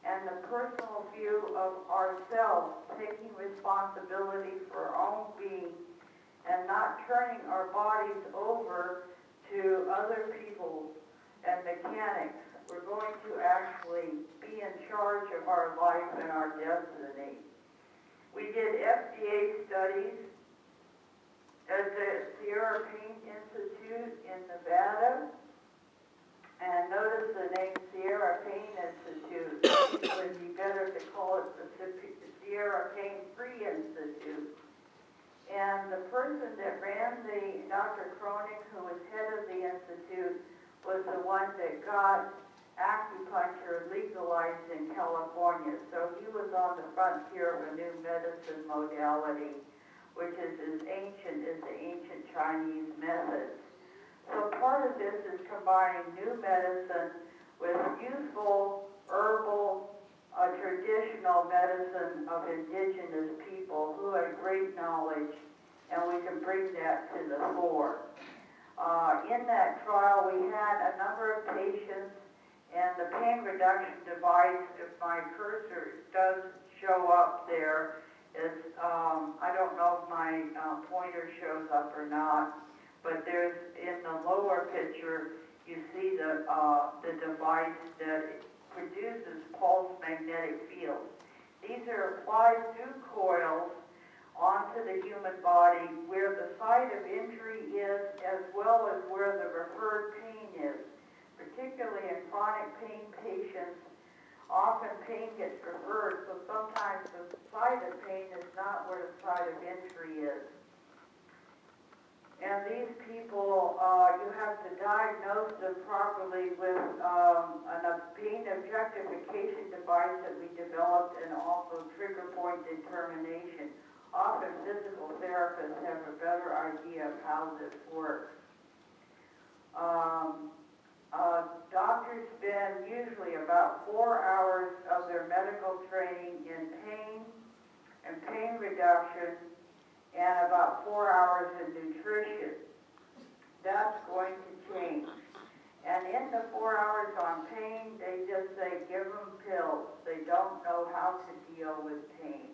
and the personal view of ourselves, taking responsibility for our own being and not turning our bodies over to other people and mechanics. We're going to actually be in charge of our life and our destiny. We did FDA studies at the Sierra Pain Institute in Nevada. And notice the name Sierra Pain Institute. It would be better to call it the Sierra Pain Free Institute. And the person that ran Dr. Cronin, who was head of the institute, was the one that got acupuncture legalized in California. So he was on the frontier of a new medicine modality, which is as ancient as the ancient Chinese methods. So part of this is combining new medicine with youthful, herbal, traditional medicine of indigenous people who had great knowledge, and we can bring that to the fore. In that trial, we had a number of patients, and the pain reduction device, if my cursor does show up there, is, I don't know if my pointer shows up or not, but there's, in the lower picture, you see the device that produces pulse magnetic fields. These are applied through coils onto the human body where the site of injury is, as well as where the referred pain is. Particularly in chronic pain patients, often pain gets referred, so sometimes the site of pain is not where the site of injury is. And these people, you have to diagnose them properly with a pain objectification device that we developed, and also trigger point determination. Often physical therapists have a better idea of how this works. Doctors spend usually about 4 hours of their medical training in pain and pain reduction, and about 4 hours in nutrition. That's going to change. And in the 4 hours on pain, they just say, give them pills. They don't know how to deal with pain.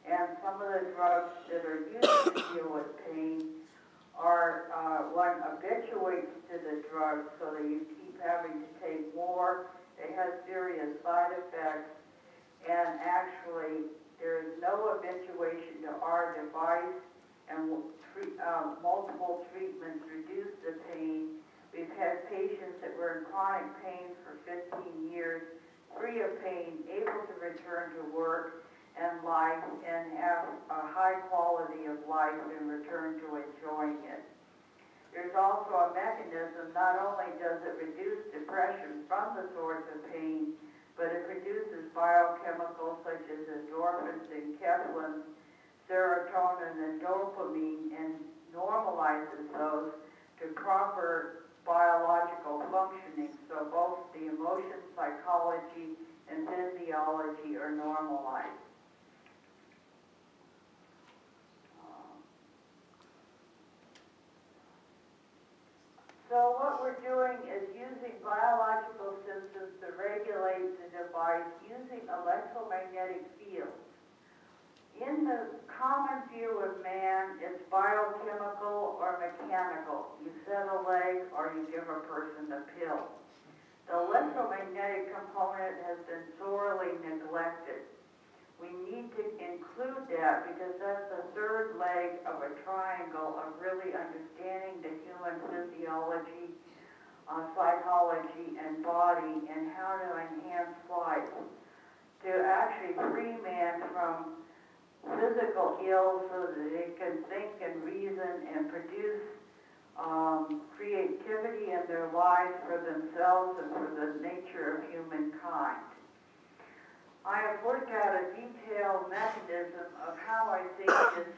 And some of the drugs that are used to deal with pain are, one habituates to the drug so that you keep having to take more. It has serious side effects, and actually there is no habituation to our device, and multiple treatments reduce the pain. We've had patients that were in chronic pain for 15 years, free of pain, able to return to work and life, and have a high quality of life and return to enjoying it. There's also a mechanism. Not only does it reduce depression from the source of pain, but it produces biochemicals such as endorphins, enkephalins, serotonin, and dopamine, and normalizes those to proper biological functioning. So both the emotion, psychology, and physiology are normalized. So what we're doing is using biological systems to regulate the device using electromagnetic fields. In the common view of man, it's biochemical or mechanical. You set a leg or you give a person a pill. The electromagnetic component has been sorely neglected. We need to include that because that's the third leg of a triangle of really understanding the human physiology, psychology, and body, and how to enhance life. To actually free man from physical ills so that they can think and reason and produce creativity in their lives for themselves and for the nature of humankind. I have worked out a detailed mechanism of how I think this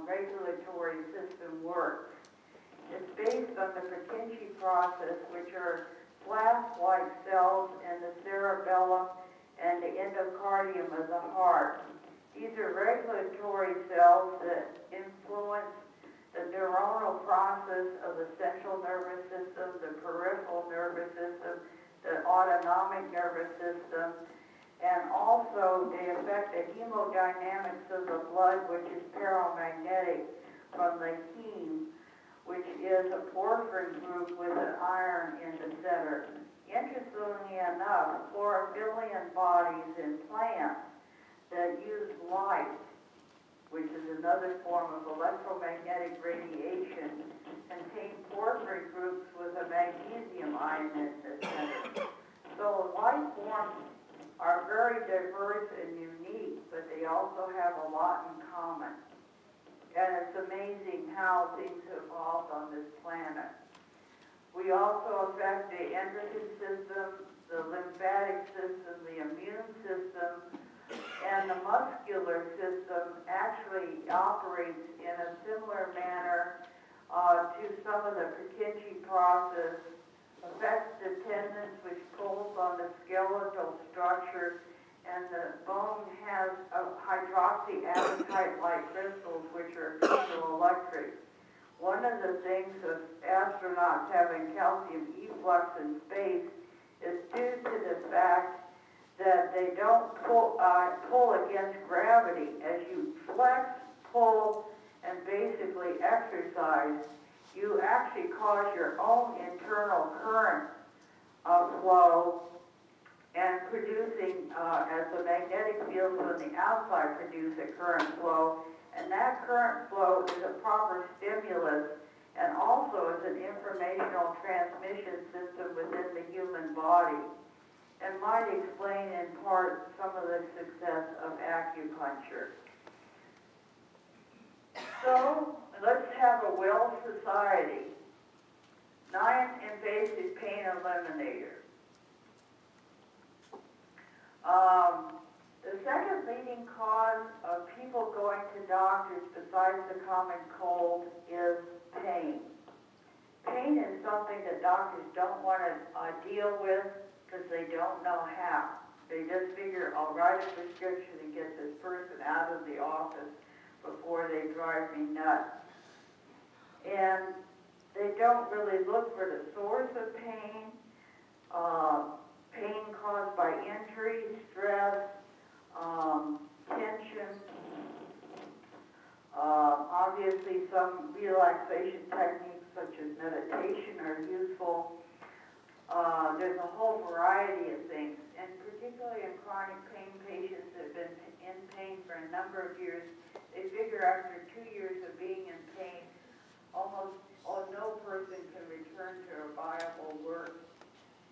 regulatory system works. It's based on the Purkinje process, which are flask-like cells in the cerebellum and the endocardium of the heart. These are regulatory cells that influence the neuronal process of the central nervous system, the peripheral nervous system, the autonomic nervous system, And also, they affect the hemodynamics of the blood, which is paramagnetic from the heme, which is a porphyrin group with an iron in the center. Interestingly enough, 4 billion bodies in plants that use light, which is another form of electromagnetic radiation, contain porphyrin groups with a magnesium ion in the center. So life forms are very diverse and unique, but they also have a lot in common. And it's amazing how things evolved on this planet. We also affect the endocrine system, the lymphatic system, the immune system, and the muscular system actually operates in a similar manner to some of the Purkinje process, affects the tendons which pulls on the skeletal structure, and the bone has hydroxyapatite-like crystals which are piezoelectric. One of the things of astronauts having calcium efflux in space is due to the fact that they don't pull against gravity. As you flex, pull, and basically exercise, you actually cause your own internal current flow and producing, as the magnetic fields on the outside produce a current flow, and that current flow is a proper stimulus and also is an informational transmission system within the human body, and might explain in part some of the success of acupuncture. So, let's have a well society. 9-invasive pain eliminator. The second leading cause of people going to doctors besides the common cold is pain. Pain is something that doctors don't want to deal with because they don't know how. They just figure, I'll write a prescription and get this person out of the office before they drive me nuts. And they don't really look for the source of pain, pain caused by injury, stress, tension. Obviously, some relaxation techniques such as meditation are useful. There's a whole variety of things, and particularly in chronic pain patients that have been in pain for a number of years, they figure after 2 years of being in pain, almost no person can return to a viable work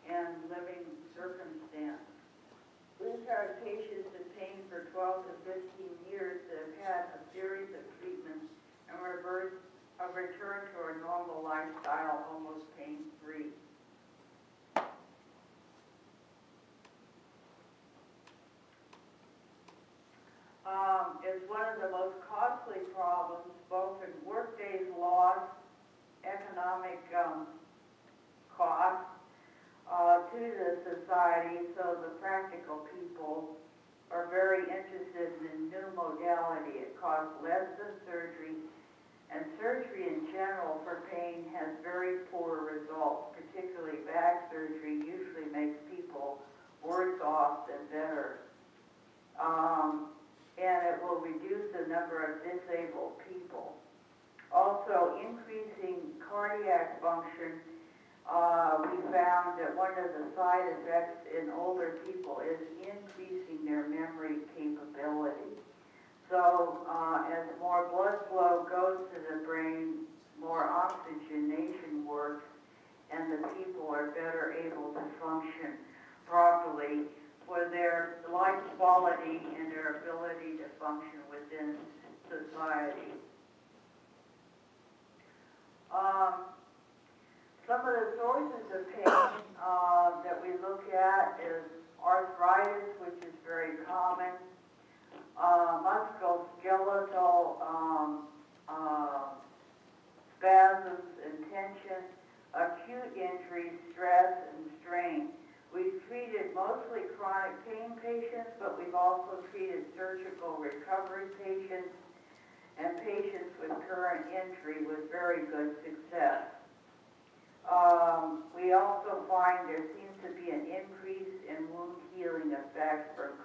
and living circumstance. We've had patients in pain for 12 to 15 years that have had a series of treatments and return to a normal lifestyle, almost pain-free. Is one of the most costly problems, both in workdays lost, economic costs to the society, so the practical people are very interested in new modality. It costs less than surgery, and surgery in general for pain has very poor results, particularly back surgery usually makes people worse off than better. And it will reduce the number of disabled people. Also, increasing cardiac function, we found that one of the side effects in older people is increasing their memory capability. So, as more blood flow goes to the brain, more oxygenation works, and the people are better able to function properly for their life quality and their ability to function within society. Some of the sources of pain that we look at is arthritis, which is very common, musculoskeletal spasms and tension, acute injury, stress, and strain. We've treated mostly chronic pain patients, but we've also treated surgical recovery patients and patients with current injury with very good success. We also find there seems to be an increase in wound healing effects from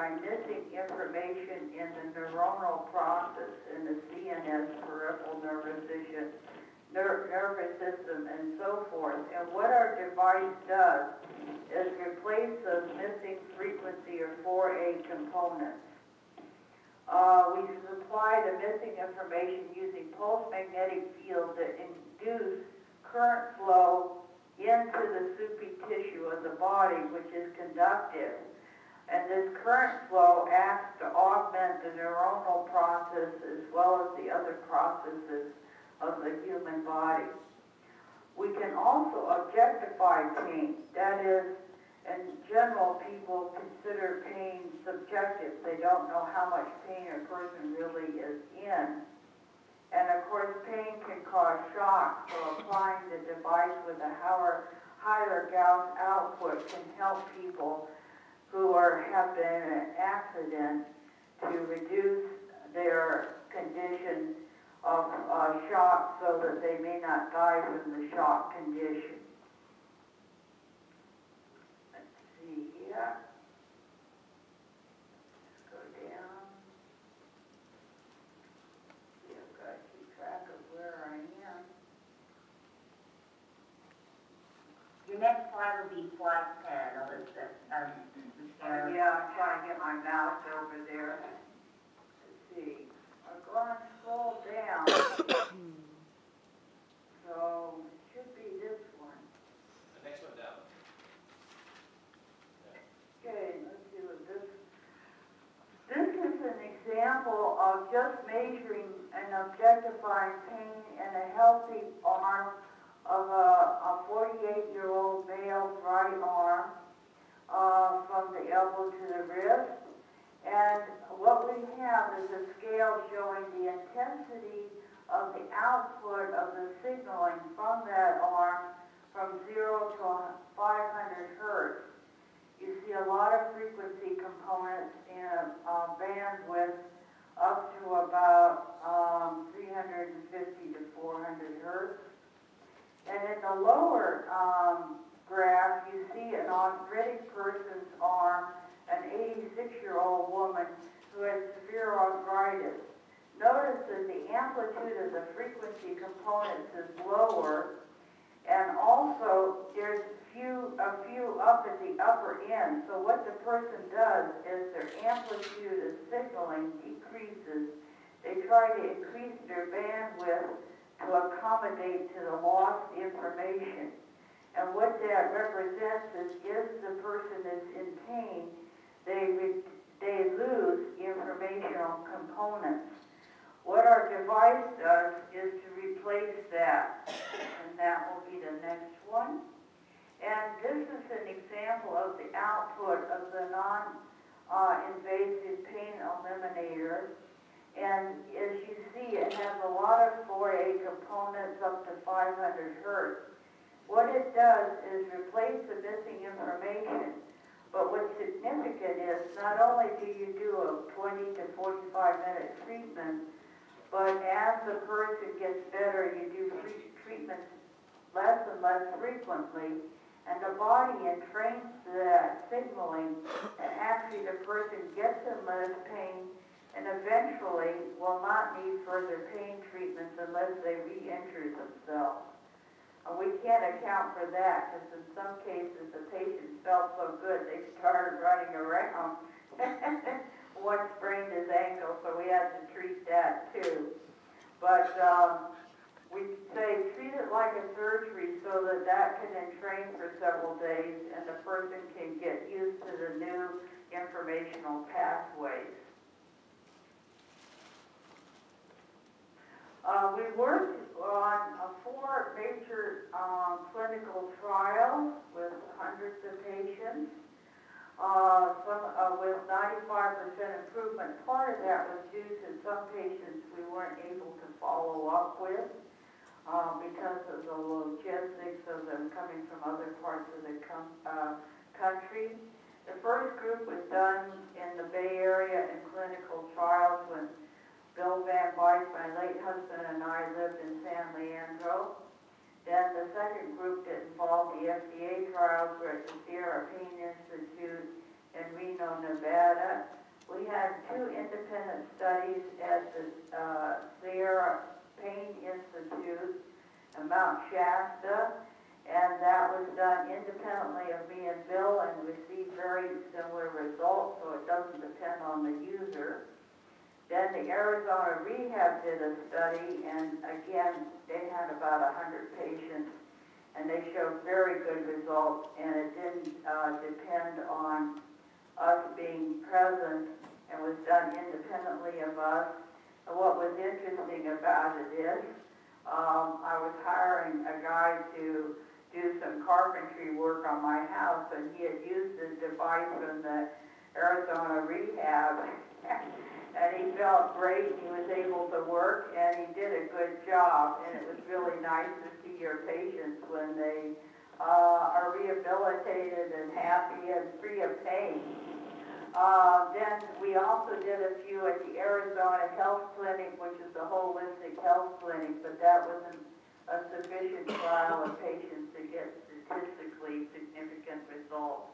by missing information in the neuronal process in the CNS, peripheral nervous system, and so forth. And what our device does is replace those missing frequency or 4A components. We supply the missing information using pulse magnetic fields that induce current flow into the soupy tissue of the body, which is conductive. And this current flow acts to augment the neuronal process as well as the other processes of the human body. We can also objectify pain. That is, in general, people consider pain subjective. They don't know how much pain a person really is in. And of course, pain can cause shock, so applying the device with a higher Gauss output can help people who have been in an accident to reduce their condition of shock so that they may not die from the shock condition. Let's see here. Let's go down. See, I've got to keep track of where I am. Your next slide will be slide 10, Elizabeth. Yeah, I'm trying to get my mouse over there. Let's see. I'm going to scroll down. So it should be this one. The next one down. Okay, let's see what this. This is an example of just measuring and objectifying pain in a healthy arm of a 48-year-old male's right arm. From the elbow to the wrist. And what we have is a scale showing the intensity of the output of the signaling from that arm from 0 to 500 hertz. You see a lot of frequency components in bandwidth up to about 350 to 400 hertz. And in the lower graph, you see an arthritic person's arm, an 86-year-old woman who has severe arthritis. Notice that the amplitude of the frequency components is lower, and also there's a few up at the upper end. So what the person does is their amplitude of signaling decreases. They try to increase their bandwidth to accommodate to the lost information. And what that represents is if the person is in pain, they lose informational components. What our device does is to replace that, and that will be the next one. And this is an example of the output of the non-invasive pain eliminator. And as you see, it has a lot of 4A components up to 500 hertz. What it does is replace the missing information, but what's significant is not only do you do a 20 to 45-minute treatment, but as the person gets better, you do treatments less and less frequently, and the body entrains that signaling, and actually the person gets in less pain and eventually will not need further pain treatments unless they re-injure themselves. We can't account for that because in some cases the patients felt so good they started running around. One sprained his ankle, so we had to treat that too. But we say treat it like a surgery so that that can entrain for several days and the person can get used to the new informational pathways. We worked on 4 major clinical trials with hundreds of patients, some with 95% improvement. Part of that was due to some patients we weren't able to follow up with because of the logistics of them coming from other parts of the country. The first group was done in the Bay Area in clinical trials when Bill Van Wyk, my late husband, and I lived in San Leandro. Then the second group that involved the FDA trials were at the Sierra Pain Institute in Reno, Nevada. We had 2 independent studies at the Sierra Pain Institute in Mount Shasta, and that was done independently of me and Bill, and received very similar results, so it doesn't depend on the user. Then the Arizona Rehab did a study, and again, they had about 100 patients, and they showed very good results, and it didn't depend on us being present, and was done independently of us. And what was interesting about it is, I was hiring a guy to do some carpentry work on my house, and he had used the device from the Arizona Rehab, and he felt great. He was able to work, and he did a good job, and it was really nice to see your patients when they are rehabilitated and happy and free of pain. Then we also did a few at the Arizona Health Clinic, which is a holistic health clinic, but that wasn't a sufficient trial of patients to get statistically significant results.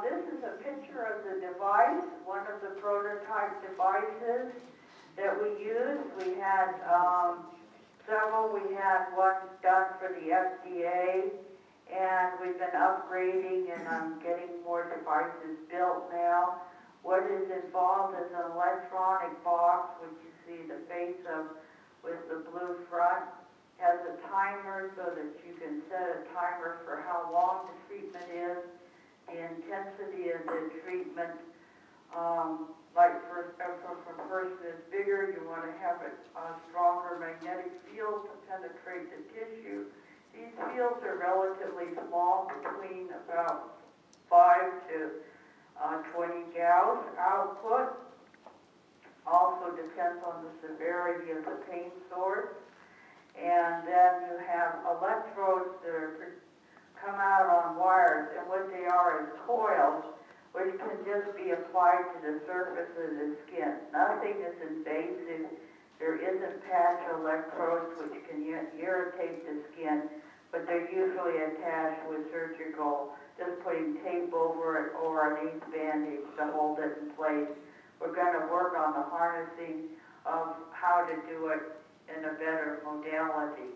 This is a picture of the device, one of the prototype devices that we used. We had several. We had one done for the FDA, and we've been upgrading, and I'm getting more devices built now. What is involved is an electronic box, which you see the face of with the blue front. Has a timer so that you can set a timer for how long the treatment is, the intensity of the treatment. Like if a person is bigger, you want to have a stronger magnetic field to penetrate the tissue. These fields are relatively small, between about 5 to 20 Gauss output. Also depends on the severity of the pain source. And then you have electrodes that come out on wires, and what they are is coils, which can just be applied to the surface of the skin. Nothing is invasive. There isn't patch electrodes, which can irritate the skin, but they're usually attached with surgical, just putting tape over it or an ace bandage to hold it in place. We're going to work on the harnessing of how to do it in a better modality.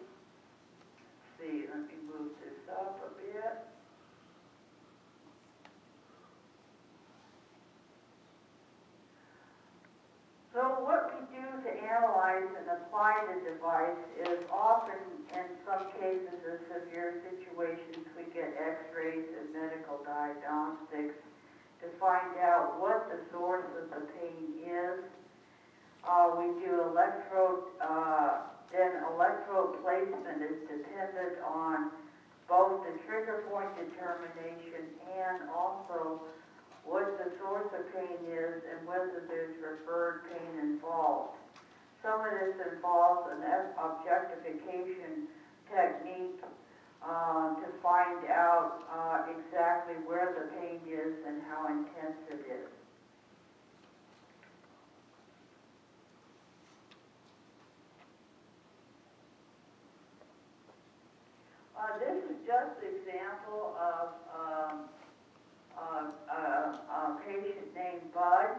Let's see, let me move this up a bit. So what we do to analyze and apply the device is often, in some cases of severe situations, we get x-rays and medical diagnostics to find out what the source of the pain is. We do electrode, then electrode placement is dependent on both the trigger point determination and also what the source of pain is and whether there's referred pain involved. Some of this involves an objectification technique to find out exactly where the pain is and how intense it is. This is just an example of a patient named Bud.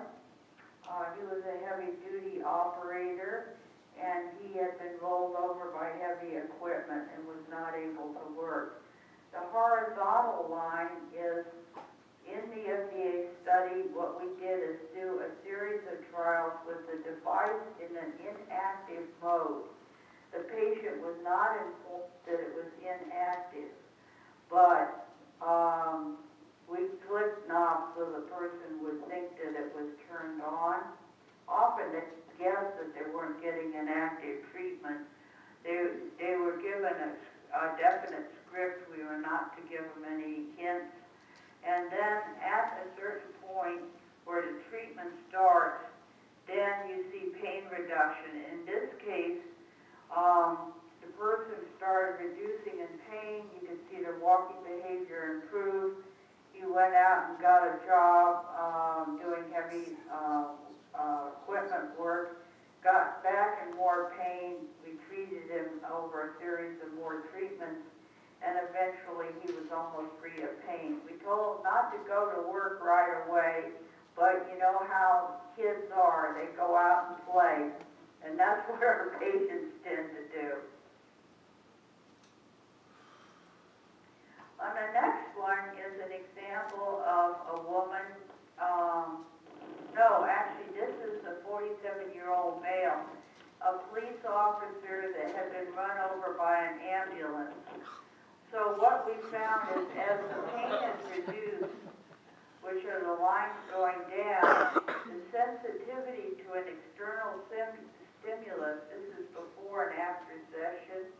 He was a heavy-duty operator, and he had been rolled over by heavy equipment and was not able to work. The horizontal line is in the FDA study. What we did is do a series of trials with the device in an inactive mode. The patient was not informed that it was inactive, but we flipped knobs so the person would think that it was turned on. Often they guessed that they weren't getting an active treatment. They were given a definite script. We were not to give them any hints. And then at a certain point where the treatment starts, then you see pain reduction. In this case, the person started reducing in pain. You could see their walking behavior improve. He went out and got a job doing heavy equipment work, got back in more pain. We treated him over a series of more treatments, and eventually he was almost free of pain. We told him not to go to work right away, but you know how kids are, they go out and play, and that's what our patients tend to do. On the next one is an example of a woman, no, actually this is a 47-year-old male, a police officer that had been run over by an ambulance. So what we found is as the pain is reduced, which are the lines going down, the sensitivity to an external stimulus, this is before and after session.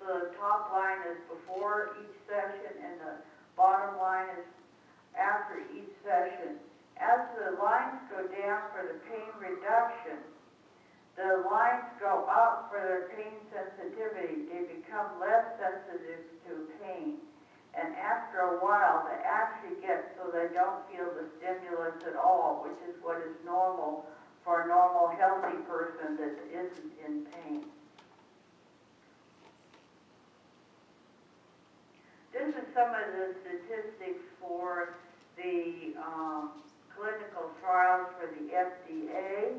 So the top line is before each session and the bottom line is after each session. As the lines go down for the pain reduction, the lines go up for their pain sensitivity. They become less sensitive to pain. And after a while, they actually get so they don't feel the stimulus at all, which is what is normal for a normal, healthy person that isn't in pain. This is some of the statistics for the clinical trials for the FDA,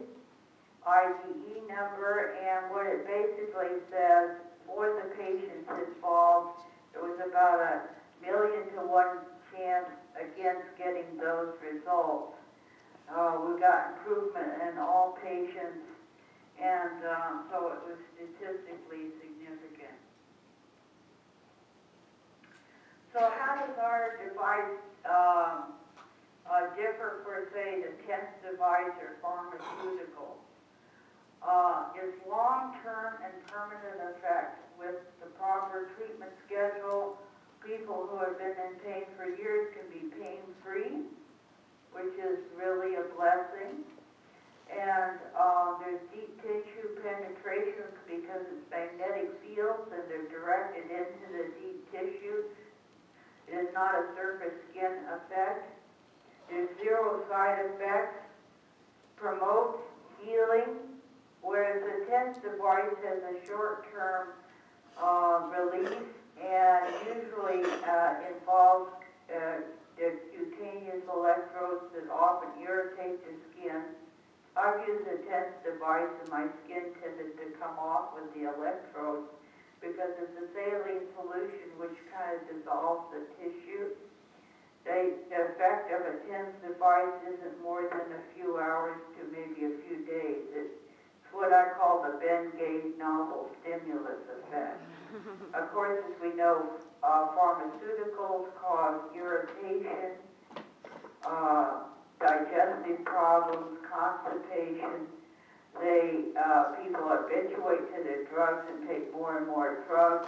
IDE number, and what it basically says for the patients involved, it was about a 1,000,000 to 1 chance against getting those results. We got improvement in all patients, and so it was statistically significant. So how does our device differ for, say, the TENS device or pharmaceutical? Its long-term and permanent effects with the proper treatment schedule. People who have been in pain for years can be pain-free, which is really a blessing. And there's deep tissue penetration because it's magnetic fields and they're directed into the deep tissue. It is not a surface skin effect. There's 0 side effects, promotes healing, whereas the TENS device has a short-term release and usually involves the cutaneous electrodes that often irritate the skin. I've used a TENS device and my skin tended to come off with the electrodes because it's a saline solution which kind of dissolves the tissue. The effect of a TENS device isn't more than a few hours to maybe a few days. It's what I call the Bengay novel stimulus effect. Of course, as we know, pharmaceuticals cause irritation, digestive problems, constipation. People habituate to their drugs and take more and more drugs.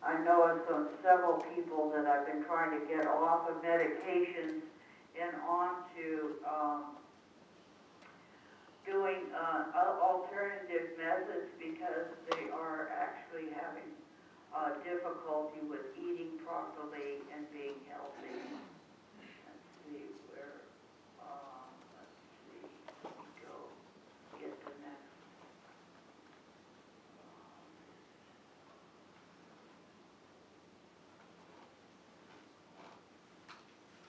I know of several people that I've been trying to get off of medications and onto doing alternative methods because they are actually having difficulty with eating properly and being healthy. Let's see where, go get the next.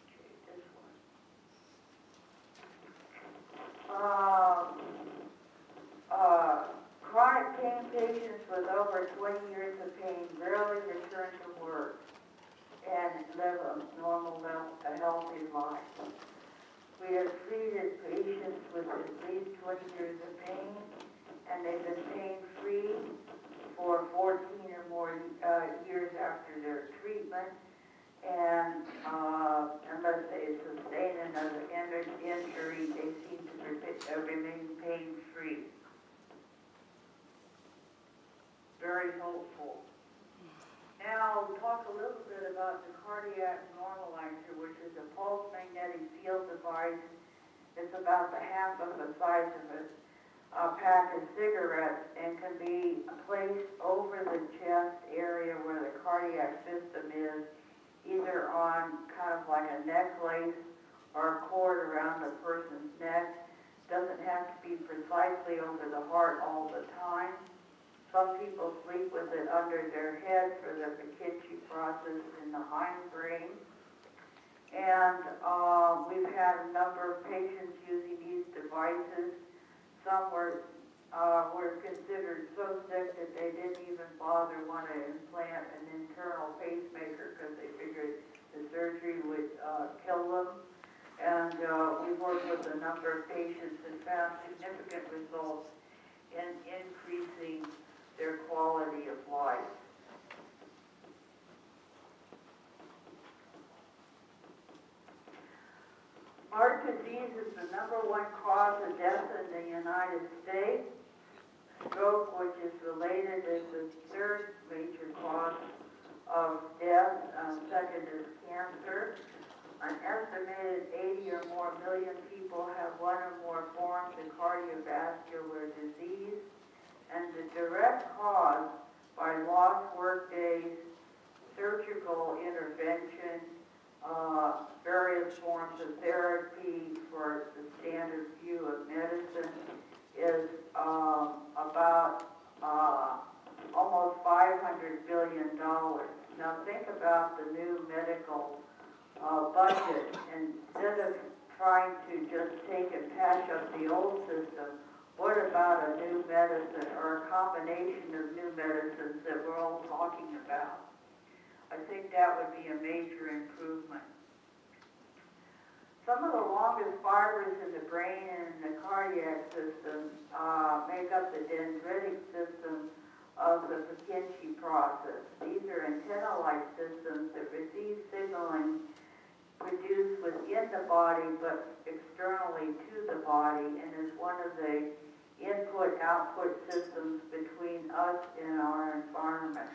Okay, this one. Chronic pain patients with over 20 years of pain rarely return to work and live a normal, a healthy life. We have treated patients with at least 20 years of pain, and they've been pain-free for 14 or more years after their treatment, and unless they sustain another injury, they seem to remain pain-free. Very hopeful. Now I'll talk a little bit about the cardiac normalizer, which is a pulse magnetic field device. It's about the half of the size of a pack of cigarettes and can be placed over the chest area where the cardiac system is, either on kind of like a necklace or a cord around the person's neck. Doesn't have to be precisely over the heart all the time. Some people sleep with it under their head for the Purkinje process in the hindbrain. And we've had a number of patients using these devices. Some were considered so sick that they didn't even want to implant an internal pacemaker because they figured the surgery would kill them. And we've worked with a number of patients and found significant results in increasing their quality of life. Heart disease is the #1 cause of death in the United States. Stroke, which is related, is the 3rd major cause of death. Second is cancer. An estimated 80 or more million people have one or more forms of cardiovascular disease. And the direct cause by lost work days, surgical intervention, various forms of therapy for the standard view of medicine is about almost $500 billion. Now think about the new medical budget. Instead of trying to just take and patch up the old system, what about a new medicine or a combination of new medicines that we're all talking about? I think that would be a major improvement. Some of the longest fibers in the brain and in the cardiac system make up the dendritic system of the Purkinje process. These are antenna-like systems that receive signaling produced within the body but externally to the body, and is one of the input-output systems between us and our environment.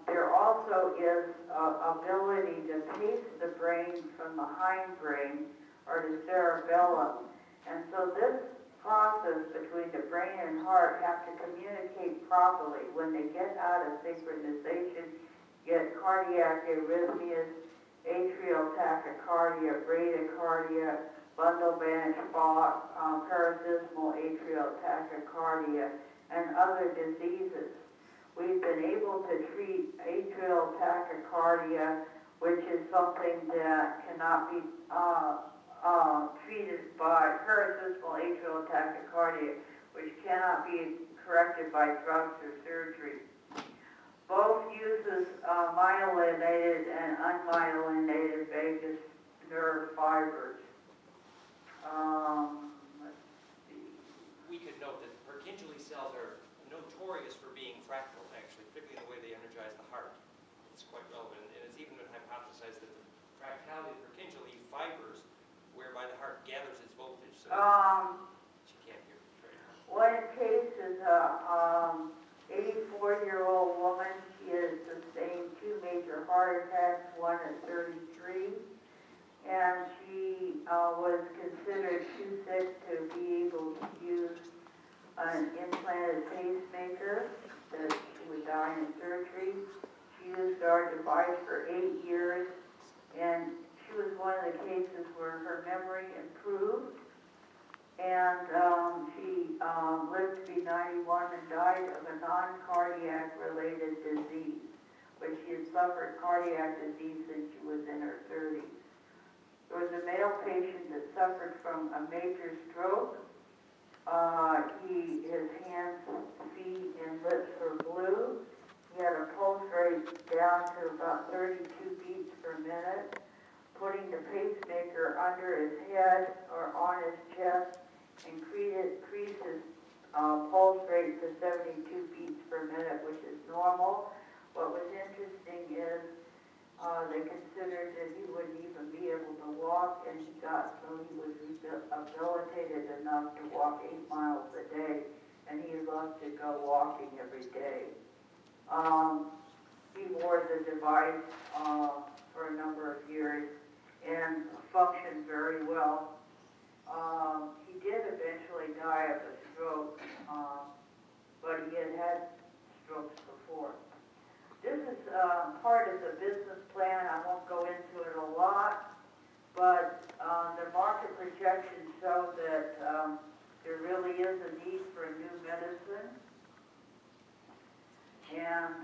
There also is ability to pace the brain from the hindbrain or the cerebellum. And so this process between the brain and heart have to communicate properly. When they get out of synchronization, get cardiac arrhythmias, atrial tachycardia, bradycardia, bundle-branch Bach, paroxysmal atrial tachycardia, and other diseases. We've been able to treat atrial tachycardia, which is something that cannot be treated by paroxysmal atrial tachycardia, which cannot be corrected by drugs or surgery. Both uses myelinated and unmyelinated vagus nerve fibers. Let's see. We could note that Purkinje cells are notorious for being fractal, actually, particularly in the way they energize the heart. It's quite relevant, and it's even been hypothesized that the fractality of Purkinje fibers, whereby the heart gathers its voltage, so she can't hear very hard. One case is a 84-year-old woman. She has sustained 2 major heart attacks, one at 33, and she was considered too sick to be able to use an implanted pacemaker, that she would die in surgery. She used our device for 8 years, and she was one of the cases where her memory improved, and she lived to be 91 and died of a non-cardiac related disease, but she had suffered cardiac disease since she was in her 30s. There was a male patient that suffered from a major stroke. His hands, feet, and lips were blue. He had a pulse rate down to about 32 beats per minute. Putting the pacemaker under his head or on his chest increased his pulse rate to 72 beats per minute, which is normal. What was interesting is they considered that he wouldn't even be able to walk, and he was rehabilitated enough to walk 8 miles a day, and he loved to go walking every day. He wore the device for a number of years and functioned very well. He did eventually die of a stroke, but he had strokes before. This is part of the business plan. I won't go into it a lot, but the market projections show that there really is a need for a new medicine. And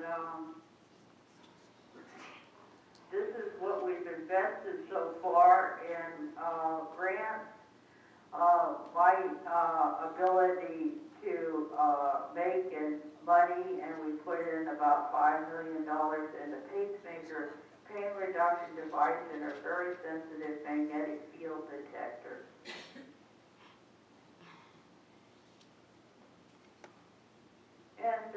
this is what we've invested so far in grants, my ability to make in money, and we put in about $5 million in a pacemaker pain reduction device and a very sensitive magnetic field detector. And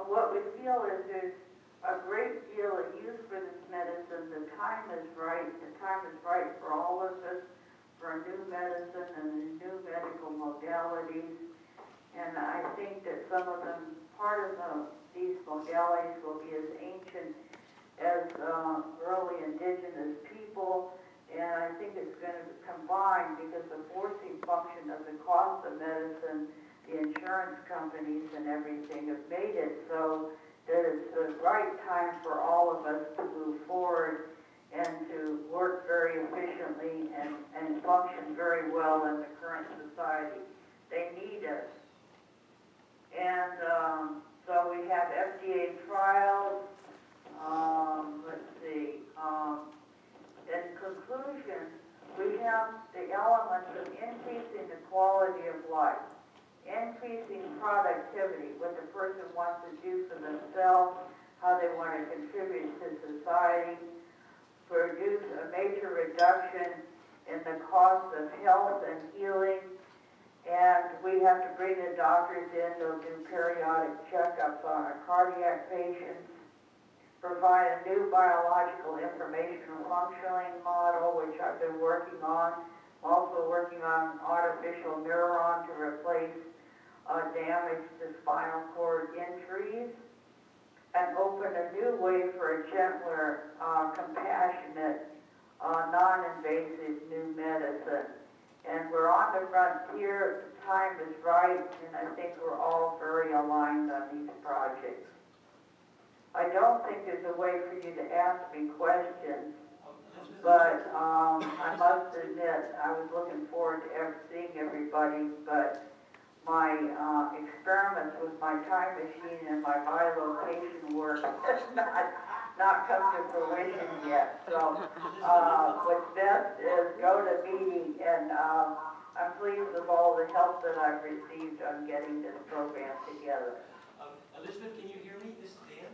what we feel is there's a great deal of use for this medicine. The time is right. The time is right for all of us, for a new medicine and new medical modalities. And I think that some of them, part of these modalities will be as ancient as early indigenous people. And I think it's going to combine, because the forcing function of the cost of medicine, the insurance companies and everything have made it so that it's the right time for all of us to move forward and to work very efficiently and function very well in the current society. They need us. And so we have FDA trials. Let's see. In conclusion, we have the elements of increasing the quality of life, increasing productivity, what the person wants to do for themselves, how they want to contribute to society, produce a major reduction in the cost of health and healing, and we have to bring the doctors in. They'll do periodic checkups on our cardiac patients, provide a new biological information functioning model, which I've been working on. I'm also working on artificial neuron to replace damage to spinal cord injuries, and open a new way for a gentler, compassionate, non-invasive new medicine. And we're on the frontier. The time is right, and I think we're all very aligned on these projects. I don't think there's a way for you to ask me questions, but I must admit I was looking forward to seeing everybody, but my experiments with my time machine and my bilocation work has not come to fruition yet. So what's best is go to meeting, and I'm pleased with all the help that I've received on getting this program together. Elizabeth, can you hear me? This is Dan.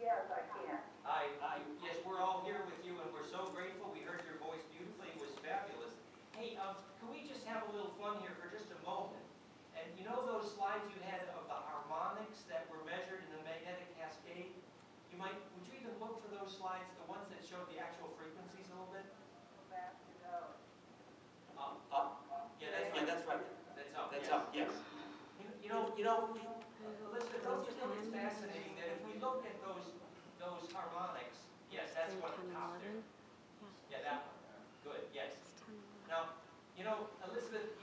Yes, I can. Yes, we're all here with you, and we're so grateful. We heard your voice beautifully. It was fabulous. Hey, can we just have a little fun here for just a moment? And you know those slides you had of the harmonics that were measured in the magnetic cascade? Would you even look for those slides, the ones that showed the actual frequencies a little bit? Back to those. Up. Yeah, that's right. That's up. That's up. Yes. You know, Elizabeth, don't you think it's fascinating that if we look at those harmonics, yes, that's one at the top there. Yeah, that one. Good. Yes. Now, you know, Elizabeth,